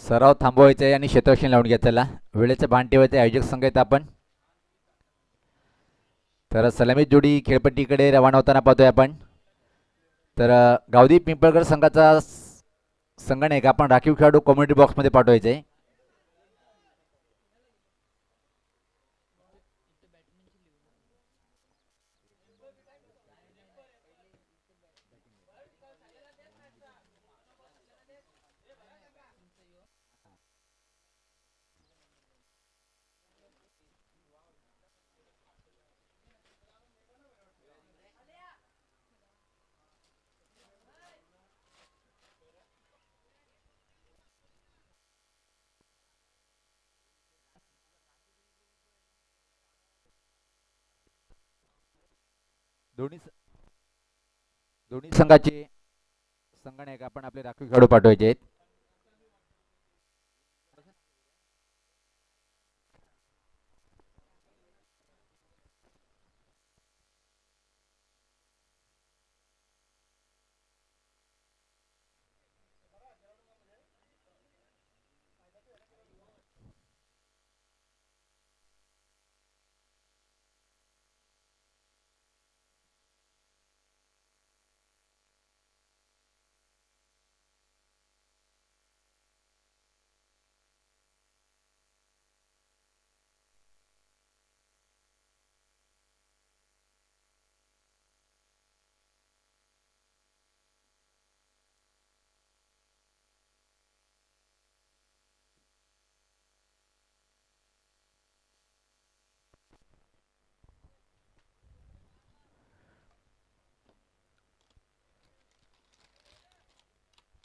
सराव थांबवायचा आहे आणि क्षेत्ररक्षण लावून घ्या. चला वेळेचं भान ठेवायचं. आयोजक संघ आहेत आपण. तर सलामी जोडी खेळपट्टीकडे रवाना होताना पाहतोय आपण. तर गावदीप पिंपळगड संघाचा संघ नाही का आपण राखीव खेळाडू कम्युनिटी बॉक्समध्ये पाठवायचे आहे. दोन्ही संघाचे संघ नाही का आपण आपले राखीव खेळाडू पाठवायचे आहेत.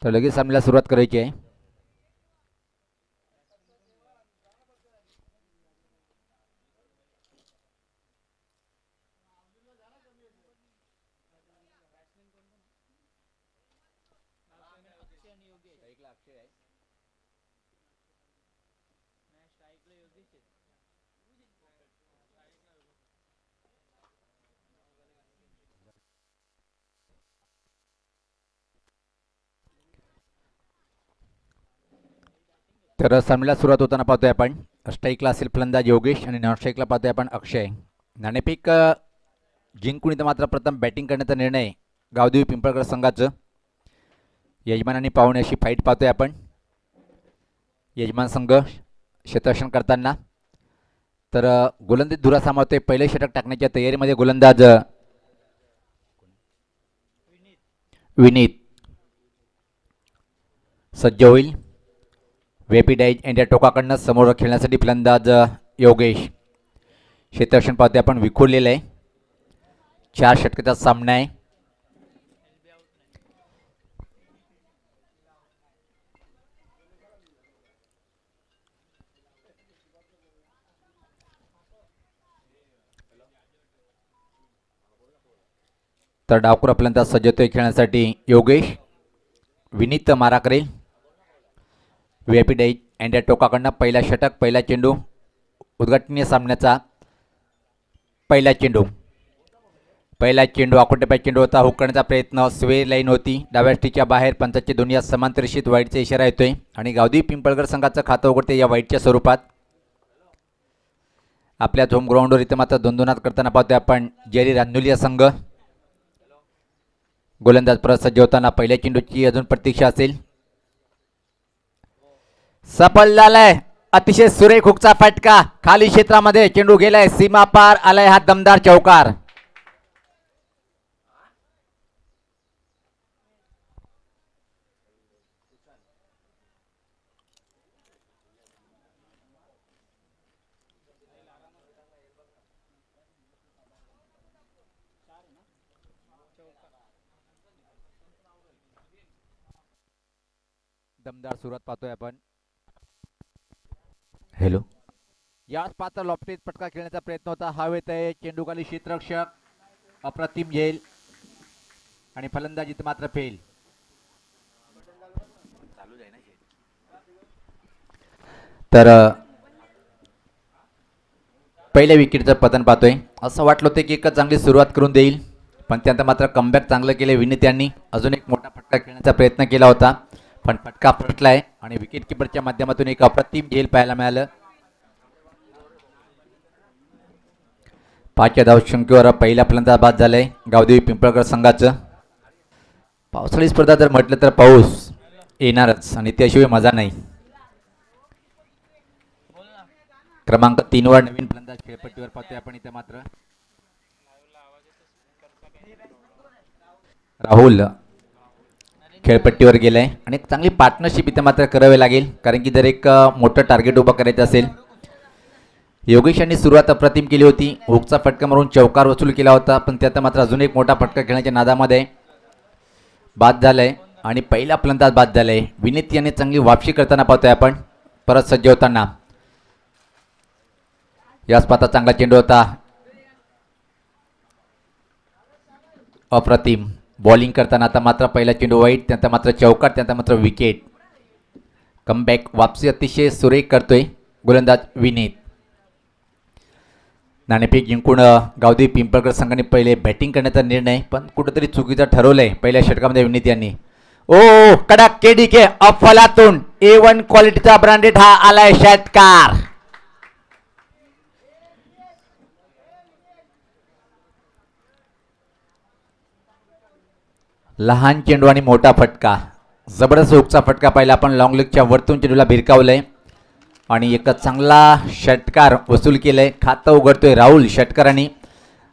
तर लगेच सामन्याला सुरुवात करायची आहे. तर सामन्याला सुरुवात होताना पाहतोय आपण. स्ट्राईकला असेल फलंदाज योगेश आणि नॉन स्ट्राईकला पाहतोय आपण अक्षय. नाणेफेक जिंकून इथं मात्र प्रथम बॅटिंग करण्याचा निर्णय गावदेवी पिंपळगड संघाचं. यजमान आणि पाहुणे अशी फाईट पाहतोय आपण. यजमान संघ क्षेत्ररक्षण करताना. तर गोलंदाज धुरा सांभाळतोय. पहिले षटक टाकण्याच्या तयारीमध्ये गोलंदाज विनीत सज्ज होईल. व्हीआयपी डायज इंडिया टोकाकडनं समोर खेळण्यासाठी फलंदाज योगेश. क्षेत्ररक्षण पाहतोय आपण विखुरलेलं आहे. 4 षटकाचा सामना आहे. तर डावखुरा फलंदाज सज्ज होतोय खेळण्यासाठी योगेश. विनीत मारा करेल. व्हीआयपी डायज इंडिया टोकाकडनं पहिला षटक पहिला चेंडू. उद्घाटनीय सामन्याचा पहिला चेंडू आकुटप्या चेंडू होता. हुक करण्याचा प्रयत्न. स्वे लाईन होती डाव्या स्टीच्या बाहेर. पंचाचे दोन्ही या समांतरिषित वाईटचा इशारा येतोय आणि गावदेवी पिंपळगड संघाचं खातं उघडते या वाईटच्या स्वरूपात. आपल्या होम ग्राउंडवर इथं मात्र दोन करताना पाहतोय आपण जेरी रांजुलिया संघ. गोलंदाज परत सज्ज होताना पहिल्या चेंडूची अजून प्रतीक्षा असेल. सफल झालाय. अतिशय सुरेख हुकचा फटका. खाली क्षेत्रामध्ये चेंडू गेलाय. सीमा पार आलाय हा दमदार चौकार. दमदार सुरुवात पाहतोय आपण. हॅलो. याच पात्र लॉफ्टेज पटका खेळण्याचा प्रयत्न होता. हवेत आहे चेंडू खाली. क्षेत्ररक्षक अप्रतिम झेल आणि फलंदाजी मात्र फेल. तर पहिल्या विकेटचं पतन पाहतोय. असं वाटलं होतं की एक चांगली सुरुवात करून देईल पण त्यानंतर मात्र कमबॅक चांगलं केलं विनीत यांनी. अजून एक मोठा फटका खेळण्याचा प्रयत्न केला होता पण फटका फटलाय आणि विकेट किपरच्या माध्यमातून एक अप्रतिम झेल पाहायला मिळालं. 5 धावसंख्येवर पहिला फलंदाज बाद झालाय गावदेवी पिंपळकर संघाचं. पावसाळी स्पर्धा जर म्हटलं तर पाऊस येणारच आणि त्याशिवाय मजा नाही. क्रमांक 3 वर नवीन फलंदाज खेळपट्टीवर पाहतोय आपण इथे. मात्र राहुल खेळपट्टीवर गेलाय आणि एक चांगली पार्टनरशिप इथे मात्र करावी लागेल, कारण की जर एक मोठं टार्गेट उभं करायचं असेल. योगेश यांनी सुरुवात अप्रतिम केली होती, हुकचा फटका मारून चौकार वसूल केला होता, पण त्यात मात्र अजून एक मोठा फटका खेळण्याच्या नादामध्ये बाद झालाय आणि पहिला फलंदाज बाद झालाय. विनीत यांनी चांगली वापसी करताना पाहतोय आपण, परत सज्ज होताना. याच पाता चांगला चेंडू होता, अप्रतिम बॉलिंग करताना. आता मात्र पहिला चेंडू वाईट, त्यानंतर मात्र चौकार, त्यानंतर मात्र विकेट. कमबॅक वापसी अतिशय सुरेख करतोय गोलंदाज विनीत. नाणेफेक जिंकून गावदेवी पिंपळकर संघाने पहिले बॅटिंग करण्याचा निर्णय पण कुठेतरी चुकीचा ठरवलाय पहिल्या षटकामध्ये विनीत यांनी. ओ कडक केडीके अफलातून A1 क्वालिटीचा ब्रँडेड हा आलाय षटकार. लहान चेंडू आणि मोठा फटका, जबरदस्त हुकचा फटका पाहिला आपण. लॉंग लेगच्या वरतून चेंडूला भिरकावलंय आणि एक चांगला षटकार वसूल केलंय. खातं उघडतोय राहुल षटकारांनी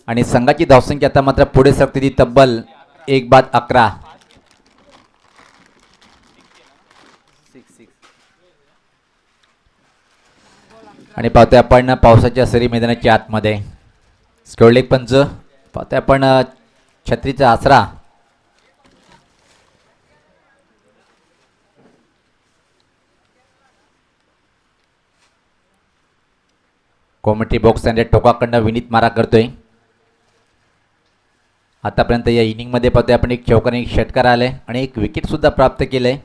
आणि संघाची धावसंख्या आता मात्र पुढे सरकते ती तब्बल 1-11. आणि पाहतोय आपण पावसाच्या सरी मैदानाच्या आतमध्ये स्कोरलेग पंच पाहतोय आपण. छत्रीचा आसरा कॉमेंट्री बॉक्स आणि टोकाकडनं विनीत मारा करतोय. आतापर्यंत या इनिंगमध्ये पाहतोय आपण एक चौकार एक षटकार आले आणि एक विकेट सुद्धा प्राप्त केलंय.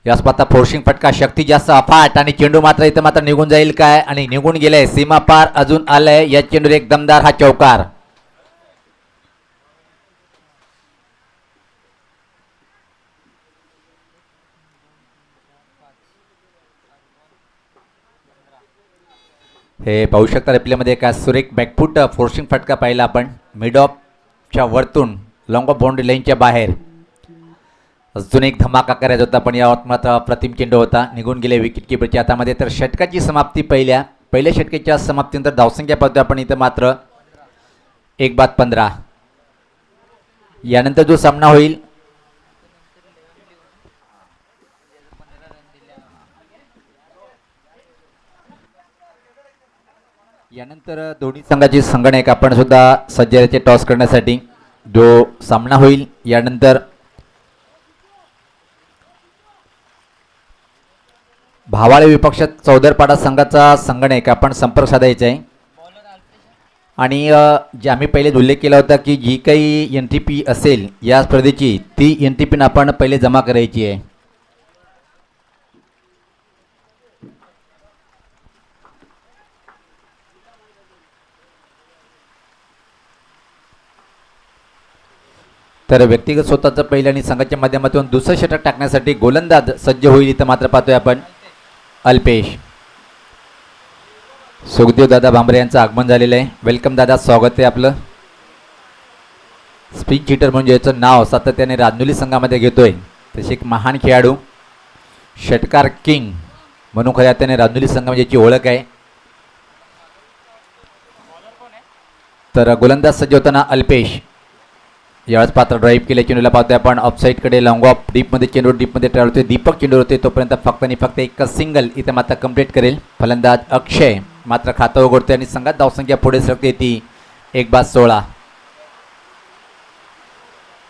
याच पाहता फोर्सिंग फटका शक्ती जास्त अफाट आणि चेंडू मात्र इथं मात्र निघून जाईल काय, आणि निघून गेलाय सीमा पार अजून आलाय. या चेंडूवर एक दमदार हा चौकार. हे पाहू शकता रिप्लेमध्ये का सुरेख बॅकफूट फोर्सिंग फटका पाहिला आपण मिड ऑफच्या वरतून लॉंग ऑफ बाउंड्री लाईनच्या बाहेर. अजून एक धमाका करायचा होता पण यावर मात्र अप्रतिम चेंडू होता, निघून गेले विकेट किपरच्या हातामध्ये. तर षटकाची समाप्ती पहिल्या षटकाच्या समाप्तीनंतर धावसंख्या पाहतोय आपण इथं मात्र 1-15. यानंतर जो सामना होईल यानंतर दोन्ही संघाची संगणक आपण सुद्धा सज्जतेचे टॉस करण्यासाठी जो सामना होईल यानंतर भावाळे विपक्षात चौदरपाडा संघाचा संगणक आपण संपर्क साधायचा आहे. आणि जे आम्ही पहिले उल्लेख केला होता की जी काही NTP असेल या स्पर्धेची ती NTP आपण पहिले जमा करायची आहे. तर व्यक्तिगत स्वतःचं पहिलं आणि संघाच्या माध्यमातून दुसरं षटक टाकण्यासाठी गोलंदाज सज्ज होईल इथं मात्र पाहतोय आपण अल्पेश. सुखदेव दादा भांबरे यांचं आगमन झालेलं आहे. वेलकम दादा, स्वागत आहे आपलं. स्पिन चीटर म्हणजे याचं नाव सातत्याने राजनुली संघामध्ये घेतोय. तसे एक महान खेळाडू षटकार किंग म्हणून खऱ्या अर्थाने राजनुली संघामध्ये याची ओळख आहे. तर गोलंदाज सज्ज होताना अल्पेश. यावेळेस पात्र ड्राईव्ह केले चेंडूला पाहतोय आपण ऑफसाईडकडे लॉंग ऑफ डीपमध्ये चेंडू डीपमध्ये ट्रॅव्हल होते. दीपक चेंडू होते तोपर्यंत फक्त आणि फक्त एक सिंगल इथे मात्र कंप्लीट करेल फलंदाज अक्षय. मात्र खातं उघडतोय आणि संघात धावसंख्या पुढे सरकते ती 1-16.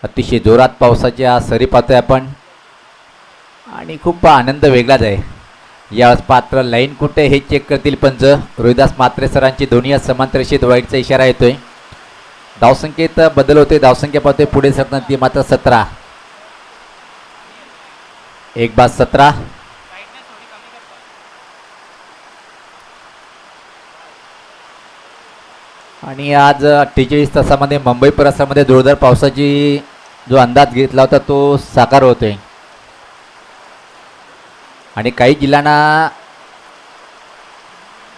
अतिशय जोरात पावसाच्या सरी पाहतोय आपण आणि खूप आनंद वेगळाच आहे. यावेळेस पात्र लाईन कुठे हे चेक करतील पंच. रोहिदास म्हात्रे सरांची दोन्ही समांतर रेषेत वाईटचा इशारा येतोय. धावसंख्येत बदल होते. धावसंख्या पाहतोय पुढे सरकणार ती मात्र 17. 1-17. आणि आज 48 तासामध्ये मुंबई परिसरामध्ये जोरदार पावसाची जो अंदाज घेतला होता तो साकार होतोय आणि काही जिल्ह्यांना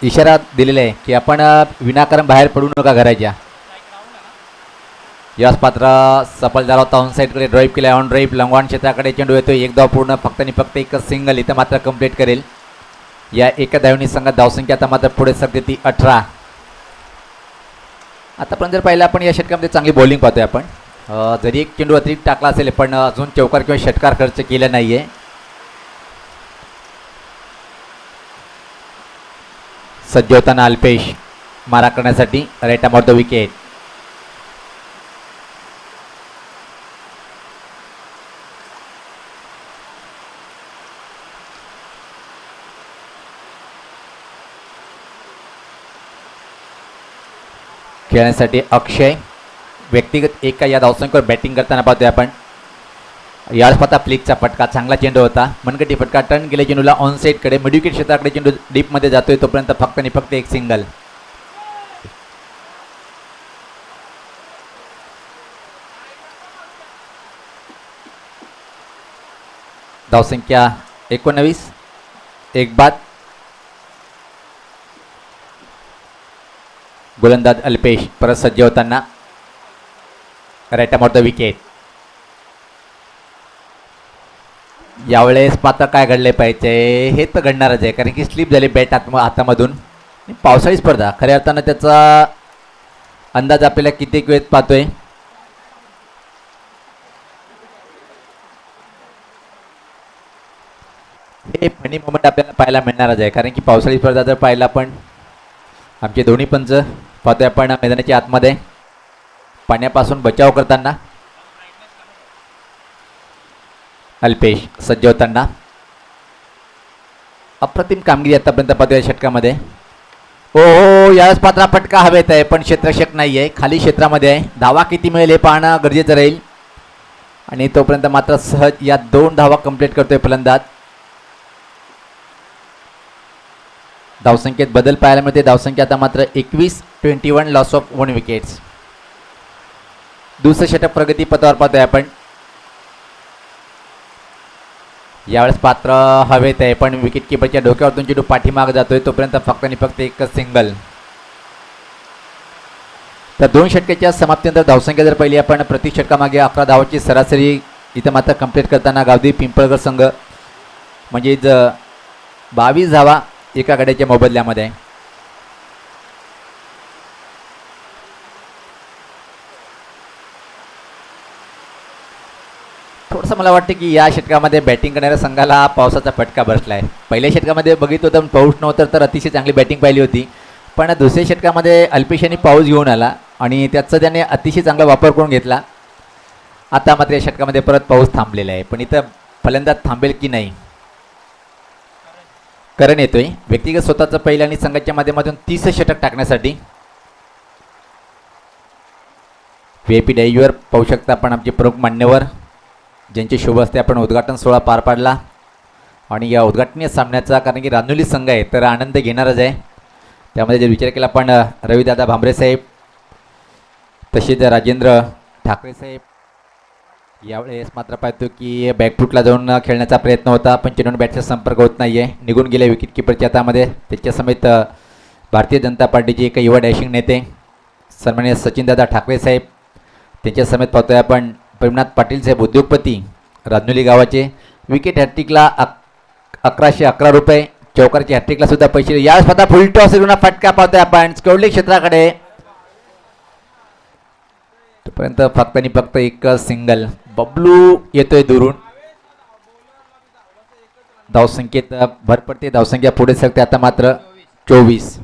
इशारा दिलेला आहे की आपण विनाकारण बाहेर पडू नका घराच्या. यास पात्र सफल झाला होता. ऑन साईडकडे ड्राईव्ह केला. ऑन ड्राईव्ह लंगवान क्षेत्राकडे चेंडू येतोय. एक धाव पूर्ण फक्त आणि फक्त एकच सिंगल इथं मात्र कंप्लीट करेल. या एका धावनी संघात धावसंख्या आता मात्र पुढे सरते ती 18. आतापर्यंत जर पाहिलं आपण या षटकामध्ये चांगली बॉलिंग पाहतोय आपण. जरी एक चेंडू अतिरिक्त टाकला असेल पण अजून चौकार किंवा षटकार खर्च केला नाहीये. सज्ज होताना अल्पेश मारा करण्यासाठी राईट अबाउट द विकेट. खेळण्यासाठी अक्षय व्यक्तिगत एका या धावसंख्येवर बॅटिंग करताना पाहतोय आपण. यावेळेस पाहता फ्लिकचा फटका चांगला चेंडू होता. मनगटी फटका टर्न केले चेंडूला ऑन साईडकडे मिडविकेट क्षेत्राकडे चेंडू डीपमध्ये जातोय तोपर्यंत फक्त आणि फक्त एक सिंगल. धावसंख्या 19. एक बाद. गोलंदाज अल्पेश परत सज्ज होताना राईट अबाउट द विकेट. यावेळेस मात्र काय घडले पाहिजे हे तर घडणारच आहे कारण की स्लिप झाली बॅट हातामधून. पावसाळी स्पर्धा खऱ्या अर्थानं त्याचा अंदाज आपल्याला कित्येक वेळेस पाहतोय. हे फनी मोमेंट आपल्याला पाहायला मिळणारच आहे कारण की पावसाळी स्पर्धा जर पाहिला आपण आमचे दोन्ही पंच पाहतोय आपण मैदानाच्या आतमध्ये पाण्यापासून बचाव करताना. अल्पेश सज्ज होताना अप्रतिम कामगिरी आतापर्यंत पाहतोय षटकामध्ये. हो यावेळेस पात्रा फटका हवेत आहे पण क्षेत्ररक्षक नाही आहे. खाली क्षेत्रामध्ये आहे. धावा किती मिळेल हे पाहणं गरजेचं राहील आणि तोपर्यंत मात्र सहज या 2 धावा कंप्लीट करतोय फलंदाज. धावसंख्येत बदल पाहायला मिळते. धावसंख्या आता मात्र 21-21 लॉस ऑफ 1 विकेट्स. दुसरं षटक प्रगती पथावर पाहतोय आपण. यावेळेस पात्र हवेत आहे पण विकेट किपरच्या डोक्यावरतून चेंडू पाठीमाग जातोय तोपर्यंत फक्त आणि फक्त एकच सिंगल. तर 2 षटकाच्या समाप्तीनंतर धावसंख्या जर पहिली आपण प्रति षटकामागे 11 धावाची सरासरी इथं मात्र कंप्लीट करताना गावदेवी पिंपळगड संघ म्हणजे 22 धावा एका गड्याच्या मोबदल्यामध्ये. थोडंसं मला वाटतं की या षटकामध्ये बॅटिंग करणाऱ्या संघाला पावसाचा फटका बसला आहे. पहिल्या षटकामध्ये बघितलं होतं पाऊस नव्हतं तर अतिशय चांगली बॅटिंग पाहिली होती पण दुसऱ्या षटकामध्ये अल्पेश यांनी पाऊस घेऊन आला आणि त्याचा त्याने अतिशय चांगला वापर करून घेतला. आता मात्र या षटकामध्ये परत पाऊस थांबलेला आहे पण इथं फलंदाज थांबेल की नाही. करण येतोय व्यक्तिगत स्वतःचं पहिलं आणि संघाच्या माध्यमातून 30 षटक टाकण्यासाठी. VIP डायव्हर पाहू शकता आपण आमचे प्रमुख मान्यवर ज्यांचे शुभ हस्ते आपण उद्घाटन सोहळा पार पाडला आणि या उद्घाटनीय सामन्याचा कारण की रानुली संघ आहे तर आनंद घेणारच आहे. त्यामध्ये जर विचार केला आपण रविदादा भांबरे साहेब तसेच राजेंद्र ठाकरे साहेब. यावेळेस मात्र पाहतो की बॅकफुटला जाऊन खेळण्याचा प्रयत्न होता पण चेंडून बॅटचा संपर्क होत नाही आहे. निघून गेले विकेट किपरच्या हातामध्ये. त्याच्या समेत भारतीय जनता पार्टीचे एक युवा डॅशिंग नेते सन्माननीय सचिनदादा ठाकरे साहेब त्यांच्या समेत पाहतोय आपण प्रेमनाथ पाटील साहेब उद्योगपती राजनुली गावाचे. विकेट हॅट्रिकला 1111 रुपये. चौकारची हॅट्रिकला सुद्धा पैसे. यावेळेस स्वतः फुल टॉस फटका पाहतोय आपण स्कवली क्षेत्राकडे तोपर्यंत फक्त आणि फक्त एक सिंगल. बबलू येतोय दुरून. धावसंख्येत भर पडते. धावसंख्या पुढे सरते आता मात्र 24.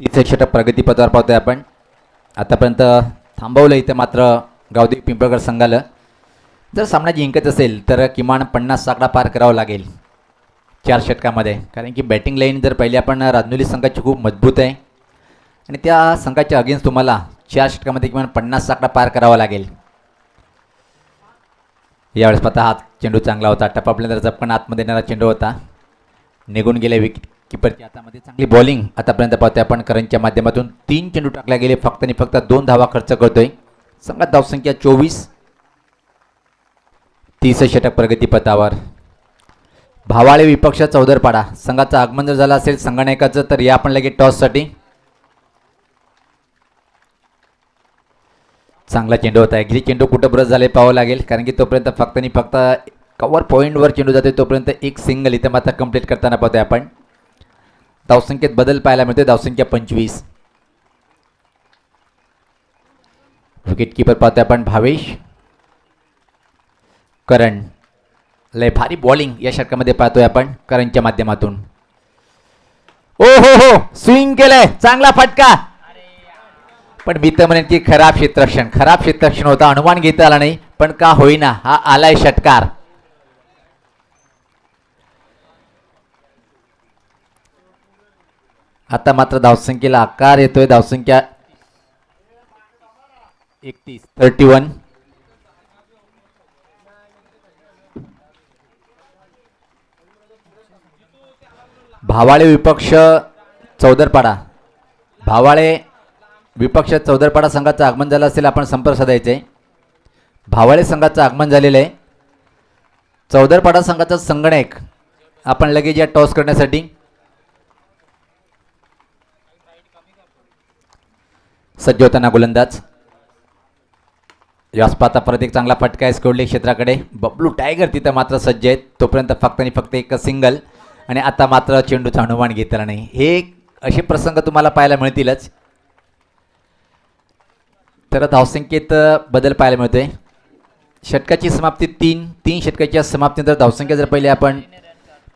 तीस षटक प्रगतीपथावर पाहतोय आपण. आतापर्यंत थांबवलं इथं मात्र गावदेवी पिंपळगड संघाला. जर सामना जिंकत असेल तर किमान 50 आकडा पार करावा लागेल 4 षटकामध्ये कारण की बॅटिंग लाईन जर पहिले आपण राजनुली संघाची खूप मजबूत आहे आणि त्या संघाच्या अगेन्स्ट तुम्हाला 4 षटकामध्ये किमान 50 आकडा पार करावा लागेल. यावेळेस पता हात चेंडू चांगला होता, टपापल्यानंतर झपकन आतमध्ये येणारा चेंडू होता, निघून गेले विकेट किपरच्या हातामध्ये. चांगली बॉलिंग आतापर्यंत पाहतोय आपण करंजच्या माध्यमातून. 3 चेंडू टाकले गेले, फक्त आणि फक्त 2 धावा खर्च करतोय. संघात धावसंख्या 24. 30 षटक प्रगतीपथावर. भावाळे विपक्ष चौदरपाडा संघाचं आगमन जर झालं असेल संगणकाचं तर या आपण लगेच टॉससाठी. चांगला चेंडू होता. ॲग्री चेंडू कुठं ब्रश झाले पाहावं लागेल, कारण की तोपर्यंत फक्त आणि फक्त कव्हर पॉईंटवर चेंडू जाते, तोपर्यंत एक सिंगल इथं मात्र कंप्लीट करताना पाहतोय आपण. धावसंख्येत बदल पाहायला मिळतोय, धावसंख्या 25. विकेट किपर पाहतोय आपण भावेश. करण लय भारी बॉलिंग या षटकामध्ये पाहतोय आपण करणच्या माध्यमातून. ओ हो स्विंग केलंय, चांगला फटका. पण मी तर म्हणेन की खराब क्षेत्ररक्षण होता, अनुमान घेता आला नाही, पण का होईना हा आलाय षटकार. आता मात्र धावसंख्येला आकार येतोय. धावसंख्या 31. भावाळे विपक्ष चौदरपाडा. भावाळे विपक्ष चौदरपाडा संघाचं आगमन झालं असेल, आपण संपर्क साधायचे. भावाळे संघाचं आगमन झालेलं आहे. चौदरपाडा संघाचा संगणक आपण लगेच या टॉस करण्यासाठी. सज्ज होताना गोलंदाज यासपाता परत एक चांगला फटका आहे स्कोरले क्षेत्राकडे. बबलू टायगर तिथं मात्र सज्ज आहेत, तोपर्यंत फक्त आणि फक्त एक सिंगल. आणि आता मात्र चेंडूचा अनुमान घेतला नाही. हे असे प्रसंग तुम्हाला पाहायला मिळतीलच. तर धावसंख्येत बदल पाहायला मिळतोय. षटकाची समाप्ती 3 षटकाच्या समाप्तीनंतर धावसंख्या जर पहिले आपण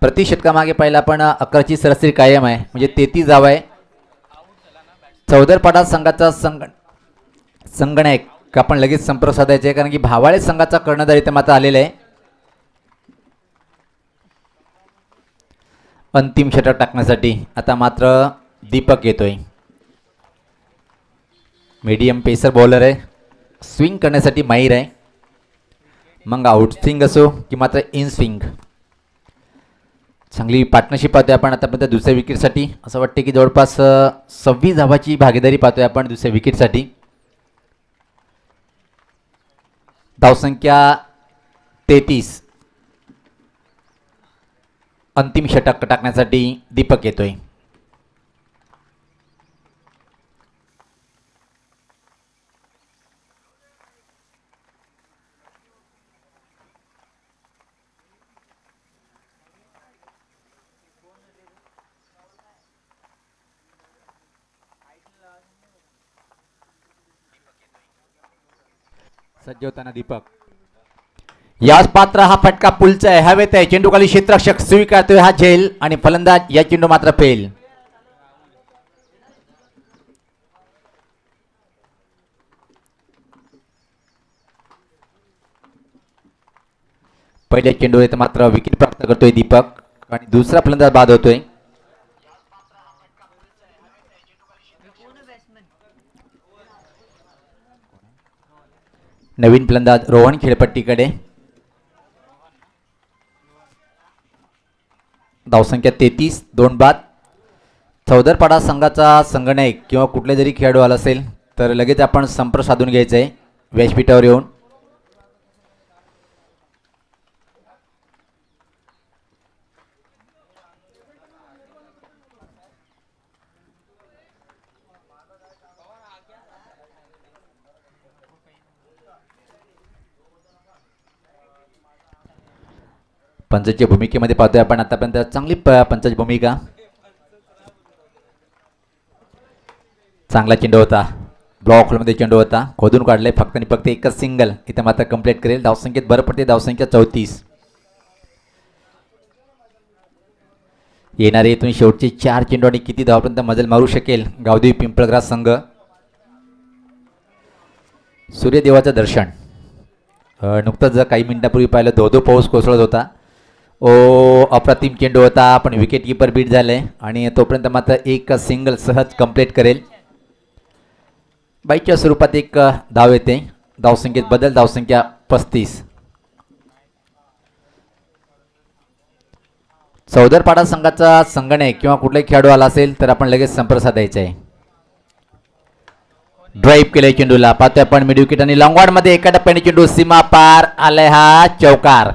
प्रति षटकामागे पाहिलं आपण 11ची सरासरी कायम आहे, म्हणजे 33 धावा आहे. चौदरपाडा संघाचा संगणक आपण लगेच संपर्क साधायचा आहे, कारण की भावाळे संघाचा कर्णधार इथे मात्र आलेला आहे. अंतिम षटक टाकण्यासाठी आता मात्र दीपक येतोय. मीडियम पेसर बॉलर आहे, स्विंग करण्यासाठी माहीर आहे. मग आउट स्विंग असो की मात्र इन स्विंग, चांगली पार्टनरशिप पाहतोय आपण आतापर्यंत दुसऱ्या विकेटसाठी. असं वाटतं की जवळपास 26 धावाची भागीदारी पाहतोय आपण दुसऱ्या विकेटसाठी. धावसंख्या 33. अंतिम षटक टाकण्यासाठी दीपक येतोय. सज्ज होताना दीपक. याच पात्र हा फटका पुलचा आहे, हवेत आहे. चेंडू खाली क्षेत्ररक्षक स्वीकारतोय हा झेल आणि फलंदाज या चेंडू मात्र फेल. पहिले चेंडू येत मात्र विकेट प्राप्त करतोय दीपक आणि दुसरा फलंदाज बाद होतोय. नवीन फलंदाज रोहन खेळपट्टीकडे. धावसंख्या 33, 2 बाद. चौदरपाडा संघाचा संगणक किंवा कुठले जरी खेळाडू आला असेल तर लगेच आपण संपर्क साधून घ्यायचा आहे व्यासपीठावर येऊन. पंचाच्या भूमिकेमध्ये पाहतोय आपण आतापर्यंत चांगली पंचाची भूमिका. चांगला चेंडू होता, ब्लॉक होलमध्ये चेंडू होता, खोदून काढले. फक्त आणि फक्त एकच सिंगल इथं मात्र कंप्लीट करेल. धावसंख्येत भर पडते, धावसंख्या 34. येणारे इथून शेवटचे 4 चेंडू आणि किती धावापर्यंत मजल मारू शकेल गावदेवी पिंपळग्रास संघ. सूर्यदेवाचं दर्शन. नुकतंच जर काही मिनिटापूर्वी पाहिलं धोधो पाऊस कोसळत होता. अप्रतिम चेंडू होता, पण विकेट किपर बीट झाले आणि तोपर्यंत मात्र एक सिंगल सहज कंप्लीट करेल. बाईच्या स्वरूपात एक धाव येते. धावसंख्येत बदल, धावसंख्या 35. चौदरपाडा संघाचा संगणक किंवा कुठलाही खेळाडू आला असेल तर आपण लगेच संपर्क साधायचा आहे. ड्राईव्ह केले चेंडूला, पाहतोय आपण मिड विकेट आणि लॉंगॉन मध्ये एका टप्प्याने चेंडू सीमा पार आलाय, हा चौकार.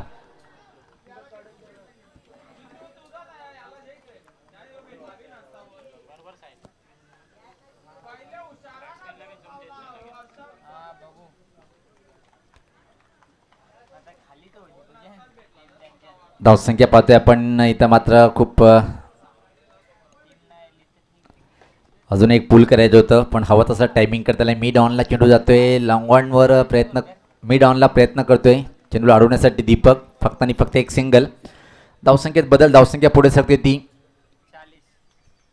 धावसंख्या पाहतोय आपण इथं मात्र खूप अजून एक पूल करायचं होतं पण हवं तसं टायमिंग करताना मिड ऑनला चेंडू जातोय. लॉंगॉनवर प्रयत्न, मिड ऑनला प्रयत्न करतोय चेंडूला अडवण्यासाठी दीपक. फक्त आणि फक्त एक सिंगल. धावसंख्येत बदल, धावसंख्या पुढे सरते ती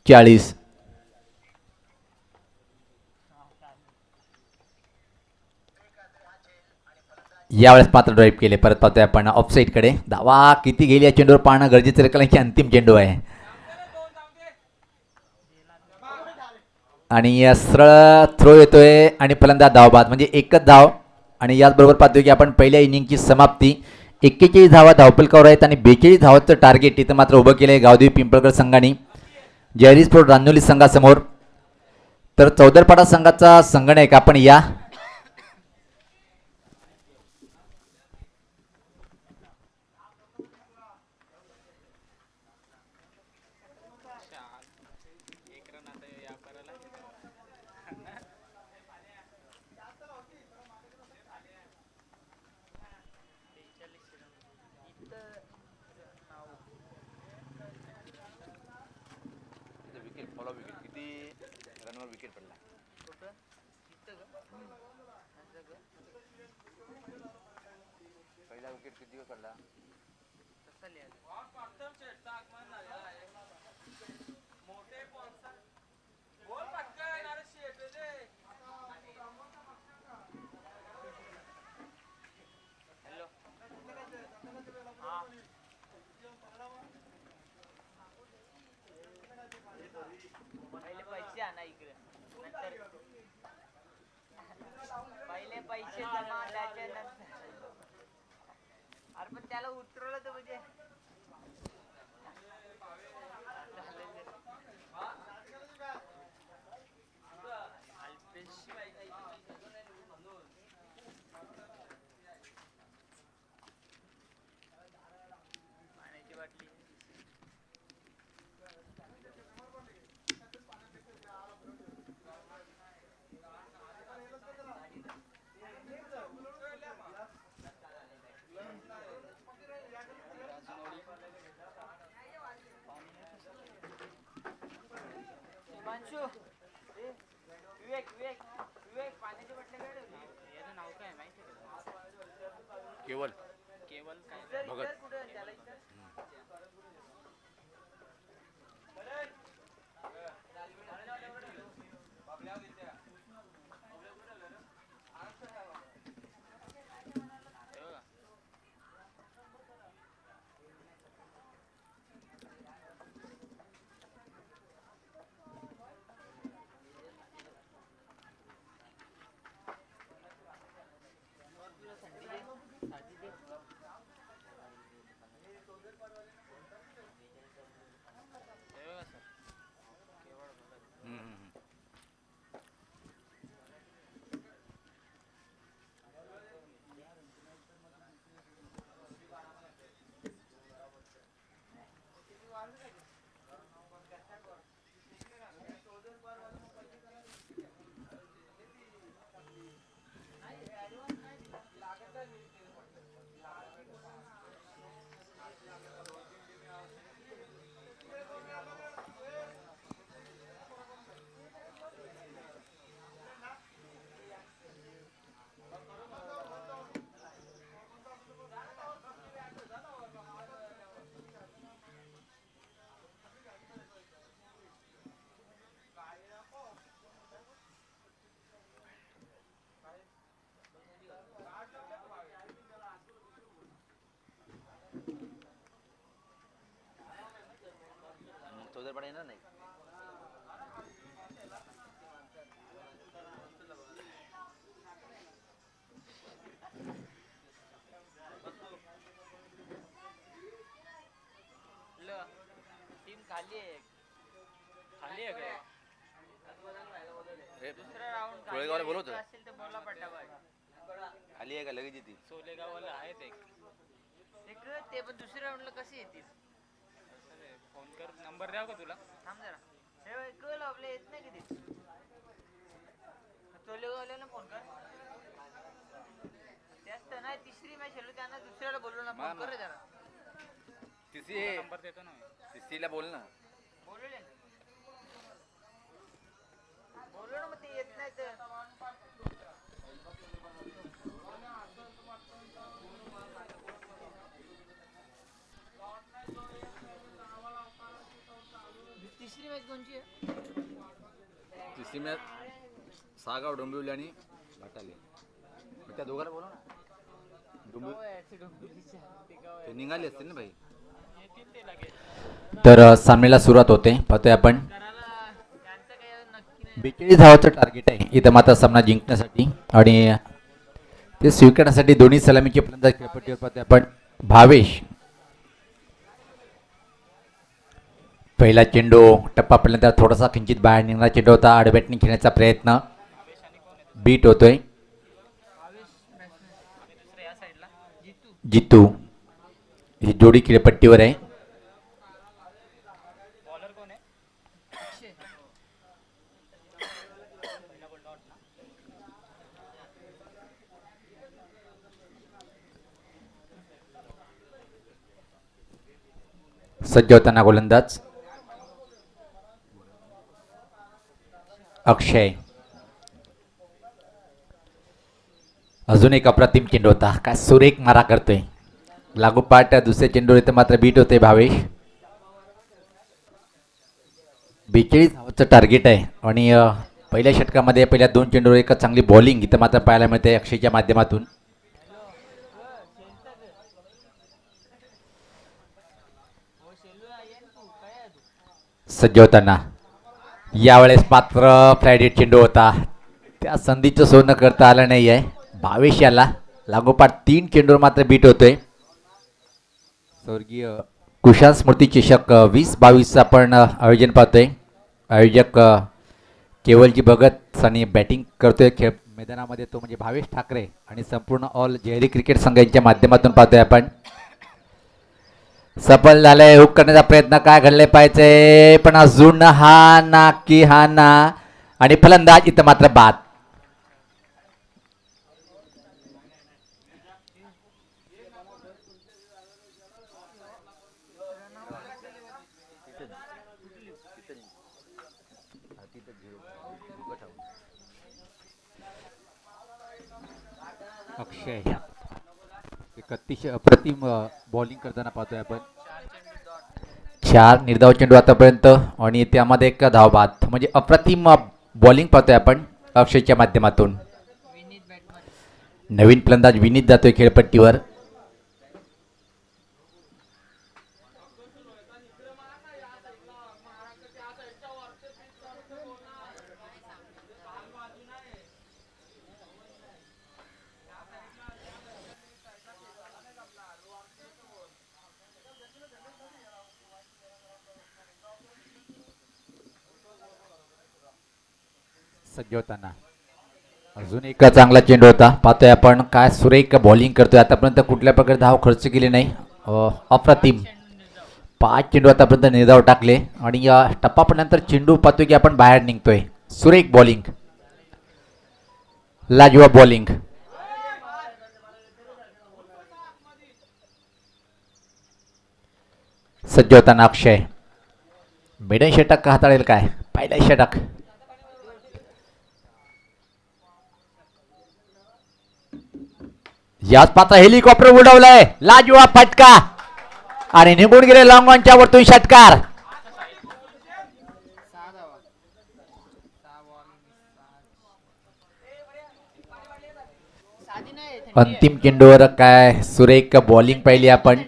40. यावेळेस मात्र ड्राईव्ह केले. परत पाहतोय आपण ऑफसाईडकडे. धावा किती गेली या चेंडूवर पाहणं गरजेचं आहे कारण की अंतिम चेंडू आहे आणि सरळ थ्रो येतोय आणि फलंदाज धावबाद म्हणजे एकच धाव. आणि याचबरोबर पाहतोय की आपण पहिल्या इनिंगची समाप्ती. 41 धावा धावपलकावर आहेत आणि 42 धावाचं टार्गेट इथं मात्र उभं केलं आहे गावदेवी पिंपळगड संघाने जयरीज प्रो रांजोली संघासमोर. तर चौदरपाडा संघाचा संगणक आपण या केवल भगत. चौदरपाडा येणार नाही. खाली आहे खाली आहे काय हे दुसरा राऊंड कोळेगावला बोलवतो असेल तर बोला पटापट खाली आहे का लगेच येते सोलेगावला आहेत एक ते पण दुसऱ्या राऊंडला कसे येतील फोन कर नंबर द्याव का तुला थांब जरा हे कळ आपल्या येत नाही किती चोलेगावला फोन कर त्याच तर नाही तिसरी मॅच खेळलो त्यांना दुसऱ्याला बोललो ना फोन कर रे जरा तिसरी नंबर देतो ना मी. तिसरीला बोल ना बोलवले बोललो ना मग ते येत नाही तर तिसरी मॅच कोणची आहे तिसरी मॅच सागाव डोंबिवली आणि घाटाले त्या दोघांना बोला ना ते निघाले असतील ना भाई येतील ते लगेच तर सामन्याला सुरुवात होते. पाहतोय आपण करायला त्यांचं काही नक्की नाही 42 धावाचं टार्गेट आहे इथं मात्र सामना जिंकण्यासाठी आणि ते स्वीकारण्यासाठी दोन्ही सलामीचे फलंदाज खेळपट्टीवर पाहतोय आपण. भावेश पहिला चेंडू टप्पा पडल्यानंतर थोडासा किंचित बाहेर निघणारा चेंडू होता. आडबॅटने खेळण्याचा प्रयत्न बीट होतोय. दुसऱ्या या साईडला जितू जितू ही जोडी खेळपट्टीवर आहे. बॉलर कोण आहे अक्षय सज्ज होताना गोलंदाज अक्षय. अजून एक अप्रतिम चेंडू होता. काय सुरेख मारा करतोय. लागोपाठ दुसऱ्या चेंडूवर इथं मात्र बीट होते भावेश. 42 धावांचं टार्गेट आहे आणि पहिल्या षटकामध्ये पहिल्या 2 चेंडूवर एक चांगली बॉलिंग इथं मात्र पाहायला मिळते अक्षयच्या माध्यमातून. सज्ज होताना यावेळेस मात्र फ्लायडेट चेंडू होता. त्या संधीचं सोनं करता आलं नाही आहे भावेश याला. लागोपाठ 3 चेंडूवर मात्र बीट होतोय. स्वर्गीय कुशाल स्मृती चषक 2022 आपण आयोजन पाहतोय. आयोजक केवलजी भगत आणि बॅटिंग करतोय खेळ मैदानामध्ये तो म्हणजे भावेश ठाकरे आणि संपूर्ण ऑल जेहरी क्रिकेट संघ यांच्या माध्यमातून पाहतोय आपण. सफल झालंय. हुक करण्याचा प्रयत्न काय घडले पाहिजे पण अजून हा ना की हा ना आणि फलंदाज इथं मात्र बाद. अक्षय एक अतिशय अप्रतिम बॉलिंग करताना पाहतोय आपण. 4 निर्धाव चेंडू आतापर्यंत आणि त्यामध्ये एक धाव बाद म्हणजे अप्रतिम बॉलिंग पाहतोय आपण अक्षयच्या माध्यमातून. विनीत बॅटमन नवीन फलंदाज विनीत जातोय खेळपट्टीवर. सज्ज होताना अजून एक चांगला चेंडू होता. पाहतोय आपण काय सुरेख बॉलिंग करतोय. आतापर्यंत कुठल्या प्रकारे धाव खर्च केली नाही. अप्रतिम 5 चेंडू आतापर्यंत निर्धाव टाकले आणि या टप्पा पडल्यानंतर चेंडू पाहतोय की आपण बाहेर निघतोय. सुरेख बॉलिंग लाजवाब बॉलिंग. सज्ज होताना अक्षय मिडन षटक हाताळेल काय पहिला षटक. याच पात्र हेलिकॉप्टर उडवलंय. लाजवाब फटका आणि निघून गेले लॉंग ऑनच्या वरतून षटकार. अंतिम चेंडूवर काय सुरेख बॉलिंग पाहिली आपण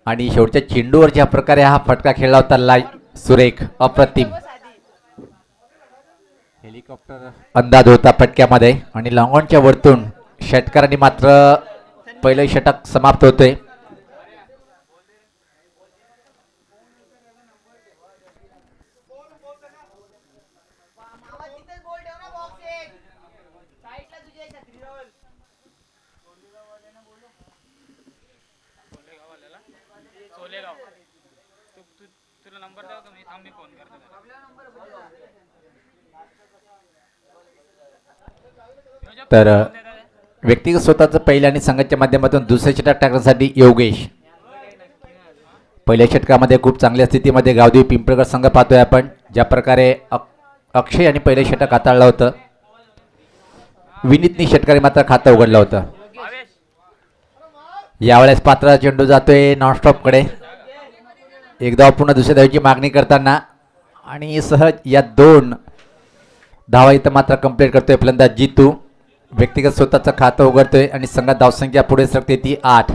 आणि शेवटच्या चेंडूवर ज्या प्रकारे हा फटका खेळला होता सुरेख अप्रतिम. हेलिकॉप्टर अंदाज होता फटक्यामध्ये आणि लॉंग ऑनच्या वरतून षटकारांनी मात्र पहिलं षटक समाप्त होते. सोलेगाव तुला नंबर द्यावा का मी थांब मी फोन करतो त्याला. तर व्यक्तिगत स्वतःचं पहिल्या आणि संघाच्या माध्यमातून दुसऱ्या षटक टाकण्यासाठी योगेश. पहिल्या षटकामध्ये खूप चांगल्या स्थितीमध्ये गावदेवी पिंपळगड संघ पाहतोय आपण. ज्या प्रकारे अक्षय आणि पहिलं षटक हाताळलं होतं, विनीतनी षटकाने मात्र खातं उघडलं होतं. यावेळेस पात्र चेंडू जातोय नॉनस्टॉपकडे. एकदा पुन्हा दुसऱ्या धावेची मागणी करताना आणि सहज या 2 धावा इथं मात्र कंप्लीट करतोय फलंदाज जितू. व्यक्तिगत स्वतःचं खातं उघडतोय आणि संघात धावसंख्या पुढे सरकते ती 8.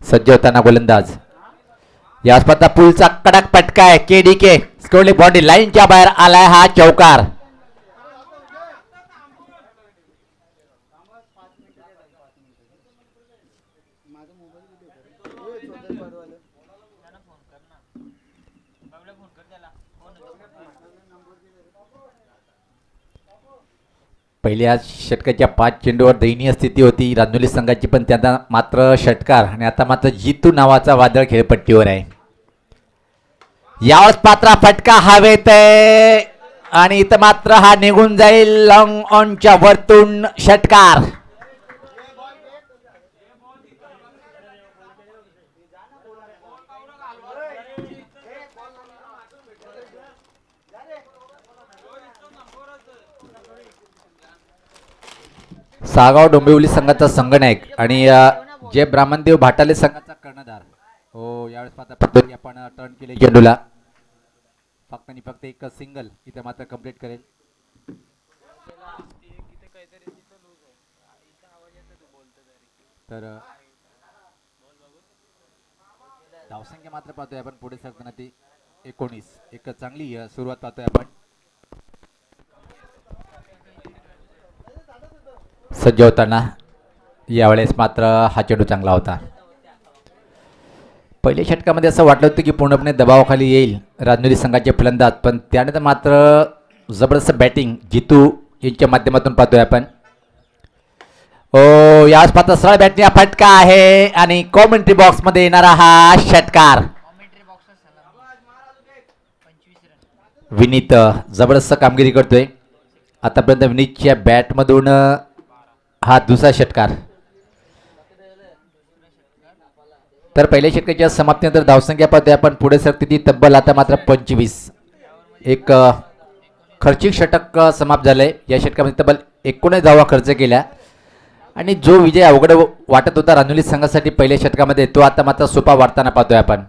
सज्ज होताना गोलंदाज. या स्पर्धा पुलचा कडक पटका आहे. KDK स्कोरली बॉडी लाईनच्या बाहेर आलाय हा चौकार. पहिल्या षटकाच्या 5 चेंडूवर दयनीय स्थिती होती रांजोली संघाची, पण त्यांना मात्र षटकार आणि आता मात्र जितू नावाचा वादळ खेळपट्टीवर आहे. यावेळेस पात्रा फटका हवेत आहे आणि इथं मात्र हा निघून जाईल लॉंग ऑनच्या वरतून षटकार. सागाव डोंबिवली संघाचा संघनायक आणि जे ब्राह्मणदेव भाटाले संघाचा कर्णधार. हो, यावेळेस पाहता पटोरी आपण टर्न केले चेंडूला. फक्त आणि फक्त एक सिंगल इथे मात्र कंप्लीट करेल. तर धावसंख्या मात्र पाहतोय आपण पुढे सरकताना ती 19. एक चांगली सुरुवात पाहतोय आपण. सज्ज होताना यावेळेस मात्र हा चेंडू चांगला होता. पहिल्या षटकामध्ये असं वाटलं होतं की पूर्णपणे दबावाखाली येईल रांजोली संघाचे फलंदाज, पण त्यानंतर मात्र जबरदस्त बॅटिंग जितू यांच्या माध्यमातून पाहतोय आपण. ओ, यावेळेस पात्र सरळ बॅटने फटका आहे आणि कॉमेंट्री बॉक्समध्ये येणारा हा षटकार. विनीत जबरदस्त कामगिरी करतोय आतापर्यंत. विनीतच्या बॅटमधून हा दुसरा षटकार. तर पहिल्या षटकाच्या समाप्तीनंतर धावसंख्या पाहतोय आपण पुढे सरकते ती तब्बल आता मात्र 25. एक खर्चिक षटक समाप्त झालंय. या षटकामध्ये तब्बल 19 धावा खर्च केल्या आणि जो विजय अवघड वाटत होता रांजोली संघासाठी पहिल्या षटकामध्ये, तो आता मात्र सोपा वाटताना पाहतोय आपण.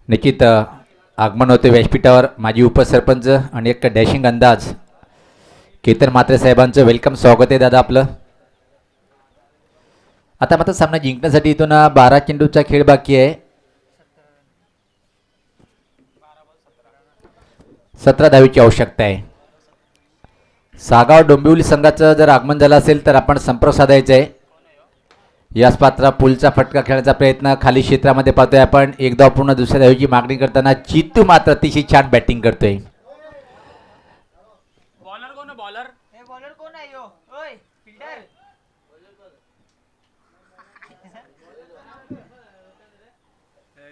निश्चित आगमन होते व्यासपीठावर माजी उपसरपंच आणि एक डॅशिंग अंदाज केतन म्हात्रे साहेबांचं. वेलकम, स्वागत आहे दादा आपलं. आता मात्र सामना जिंकण्यासाठी इथून 12 चेंडूचा खेळ बाकी आहे. 17 धावेची आवश्यकता आहे. सागाव डोंबिवली संघाचं जर आगमन झालं असेल तर आपण संपर्क साधायचा आहे. याच पात्रा पुलचा फटका खेळण्याचा प्रयत्न खाली क्षेत्रामध्ये पाहतोय आपण. एकदा पूर्ण दुसऱ्या धावेची मागणी करताना चित्तू मात्र अतिशय छान बॅटिंग करतोय. बॉलर कोण आहे बॉलर? हे बॉलर कोण आहे यो? ओय फिल्डर.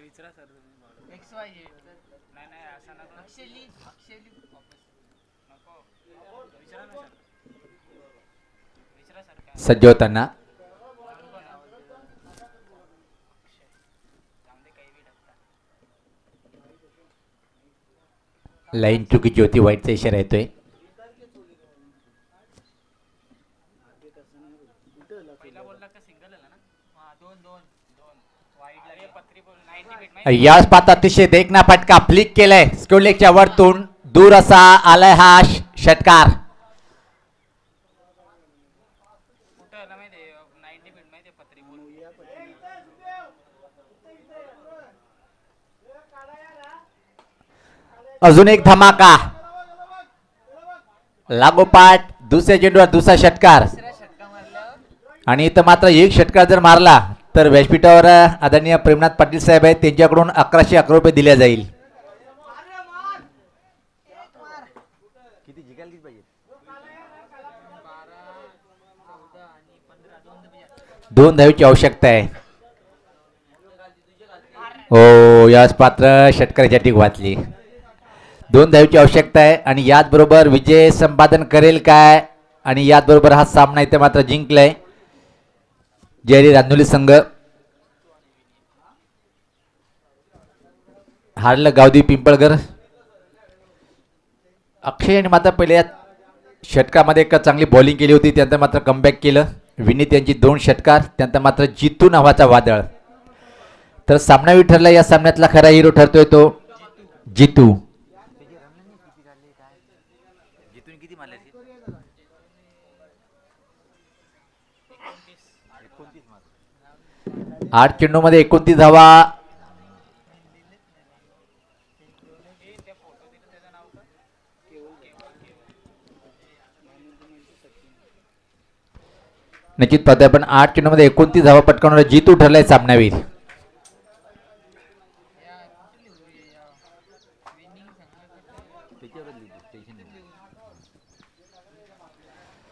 विचारा सर तुम्ही. XYZ. नाही नाही असं नको. अक्षयली वापस. नको विचारा ना सर. विचारा सर काय सज्ज होताना लाईन चुकीची होती. वाईटचा इशारा येतोय. पहिला बोलला का सिंगल आला ना? हा 2-2. वाईडला रे पत्री बोल 90 फीट माहिती. याच पात अतिशय देखना फटका फ्लिक केलाय स्टोलेकच्या वरतून. दूर असा आलाय हा षटकार. कुठं आला माहिती 90 फीट माहिती पत्री बोल. अजून एक धमाका लागोपाठ दुसऱ्या चेंडूवर दुसरा षटकार. दुसऱ्या षटका मारल्यावर आणि इथं मात्र एक षटकार जर मारला तर व्यासपीठावर आदरणीय प्रेमनाथ पाटील साहेब आहेत, त्यांच्याकडून 1111 रुपये दिल्या जाईल. किती जिंकायला पाहिजे? 2 धावेची आवश्यकता आहे. हो, याच पात्र षटकाराच्या टीक वाचली. 2 धावेची आवश्यकता आहे आणि याचबरोबर विजय संपादन करेल काय, आणि याचबरोबर हा सामना इथे मात्र जिंकलाय जयरी रांदोली संघ. हारलं गावदेवी पिंपळगर. अक्षय यांनी मात्र पहिल्या षटकामध्ये एक चांगली बॉलिंग केली होती, त्यानंतर मात्र कमबॅक केलं. विनीत यांची 2 षटकार, त्यानंतर मात्र जितू नावाचा वादळ. तर सामनावीर ठरला, या सामन्यातला खरा हिरो ठरतोय तो जितू. जिथून किती मारले? 8 चेंडूमध्ये 29 धावा. निश्चित पाहतोय आपण 8 चेंडूमध्ये 29 धावा पटकावणारा जितू ठरलाय सामनावीर.